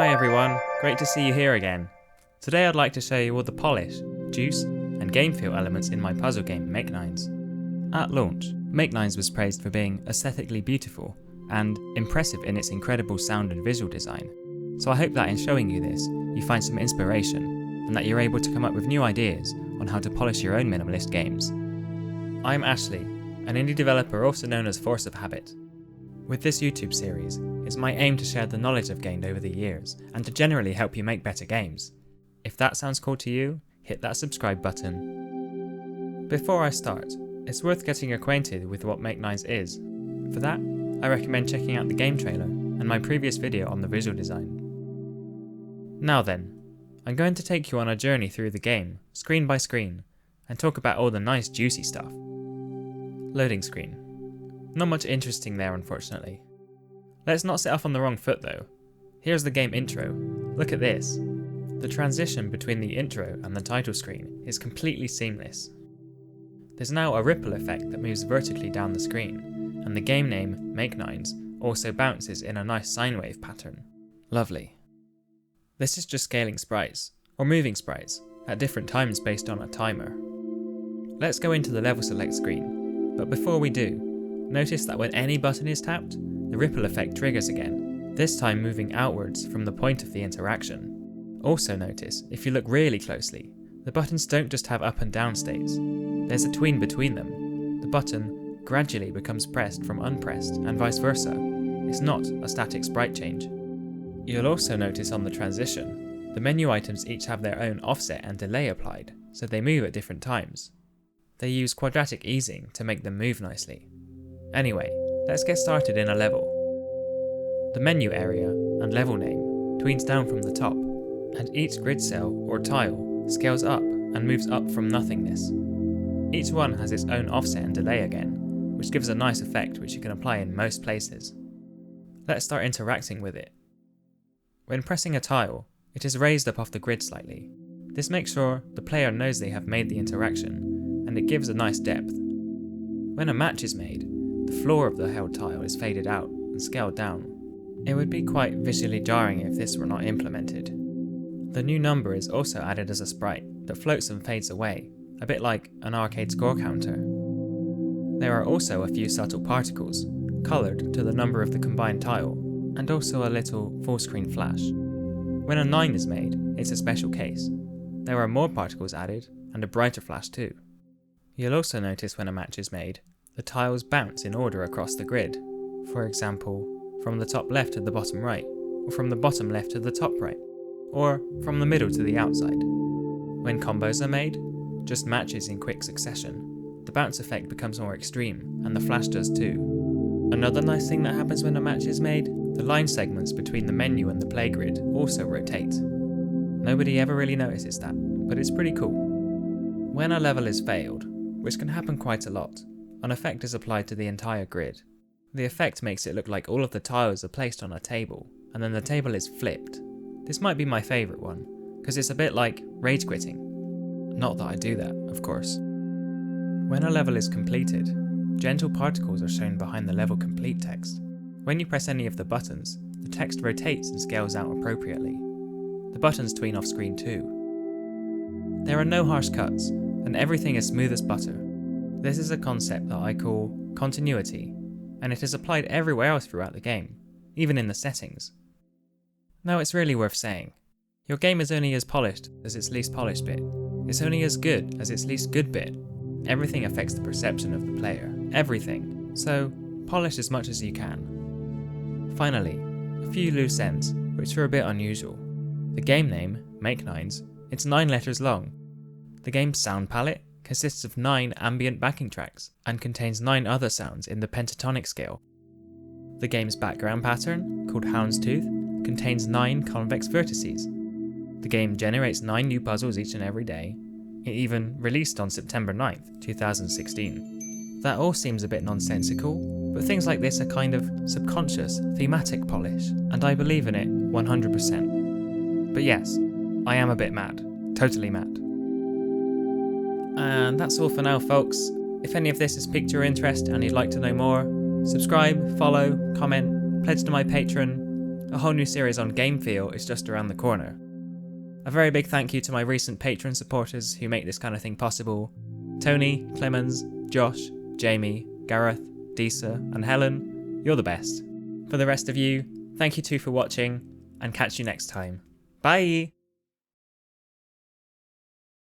Hi everyone, great to see you here again. Today I'd like to show you all the polish, juice, and game feel elements in my puzzle game Makenines. At launch, Makenines was praised for being aesthetically beautiful and impressive in its incredible sound and visual design. So I hope that in showing you this, you find some inspiration and that you're able to come up with new ideas on how to polish your own minimalist games. I'm Ashley, an indie developer also known as Force of Habit. With this YouTube series, it's my aim to share the knowledge I've gained over the years and to generally help you make better games. If that sounds cool to you, hit that subscribe button. Before I start, it's worth getting acquainted with what Makenines is. For that, I recommend checking out the game trailer and my previous video on the visual design. Now then, I'm going to take you on a journey through the game, screen by screen, and talk about all the nice juicy stuff. Loading screen. Not much interesting there, unfortunately. Let's not set off on the wrong foot though. Here's the game intro. Look at this. The transition between the intro and the title screen is completely seamless. There's now a ripple effect that moves vertically down the screen, and the game name, Makenines, also bounces in a nice sine wave pattern. Lovely. This is just scaling sprites, or moving sprites, at different times based on a timer. Let's go into the level select screen, but before we do, notice that when any button is tapped, the ripple effect triggers again, this time moving outwards from the point of the interaction. Also notice, if you look really closely, the buttons don't just have up and down states. There's a tween between them. The button gradually becomes pressed from unpressed and vice versa. It's not a static sprite change. You'll also notice on the transition, the menu items each have their own offset and delay applied, so they move at different times. They use quadratic easing to make them move nicely. Anyway, let's get started in a level. The menu area and level name tweens down from the top, and each grid cell or tile scales up and moves up from nothingness. Each one has its own offset and delay again, which gives a nice effect which you can apply in most places. Let's start interacting with it. When pressing a tile, it is raised up off the grid slightly. This makes sure the player knows they have made the interaction, and it gives a nice depth. When a match is made, the floor of the held tile is faded out and scaled down. It would be quite visually jarring if this were not implemented. The new number is also added as a sprite that floats and fades away, a bit like an arcade score counter. There are also a few subtle particles, coloured to the number of the combined tile, and also a little full screen flash. When a 9 is made, it's a special case. There are more particles added, and a brighter flash too. You'll also notice when a match is made, the tiles bounce in order across the grid, for example, from the top left to the bottom right, or from the bottom left to the top right, or from the middle to the outside. When combos are made, just matches in quick succession, the bounce effect becomes more extreme, and the flash does too. Another nice thing that happens when a match is made, the line segments between the menu and the play grid also rotate. Nobody ever really notices that, but it's pretty cool. When a level is failed, which can happen quite a lot, an effect is applied to the entire grid. The effect makes it look like all of the tiles are placed on a table, and then the table is flipped. This might be my favourite one, because it's a bit like rage quitting. Not that I do that, of course. When a level is completed, gentle particles are shown behind the level complete text. When you press any of the buttons, the text rotates and scales out appropriately. The buttons tween off screen too. There are no harsh cuts, and everything is smooth as butter. This is a concept that I call continuity, and it is applied everywhere else throughout the game, even in the settings. Now it's really worth saying, your game is only as polished as its least polished bit. It's only as good as its least good bit. Everything affects the perception of the player. Everything. So, polish as much as you can. Finally, a few loose ends, which are a bit unusual. The game name, Makenines, it's 9 letters long. The game's sound palette consists of 9 ambient backing tracks and contains 9 other sounds in the pentatonic scale. The game's background pattern, called Houndstooth, contains 9 convex vertices. The game generates 9 new puzzles each and every day. It even released on September 9th, 2016. That all seems a bit nonsensical, but things like this are kind of subconscious, thematic polish, and I believe in it 100%. But yes, I am a bit mad. Totally mad. And that's all for now, folks. If any of this has piqued your interest and you'd like to know more, subscribe, follow, comment, pledge to my Patreon, a whole new series on game feel is just around the corner. A very big thank you to my recent Patreon supporters who make this kind of thing possible: Tony, Clemens, Josh, Jamie, Gareth, Disa, and Helen. You're the best. For the rest of you, thank you too for watching, and catch you next time. Bye!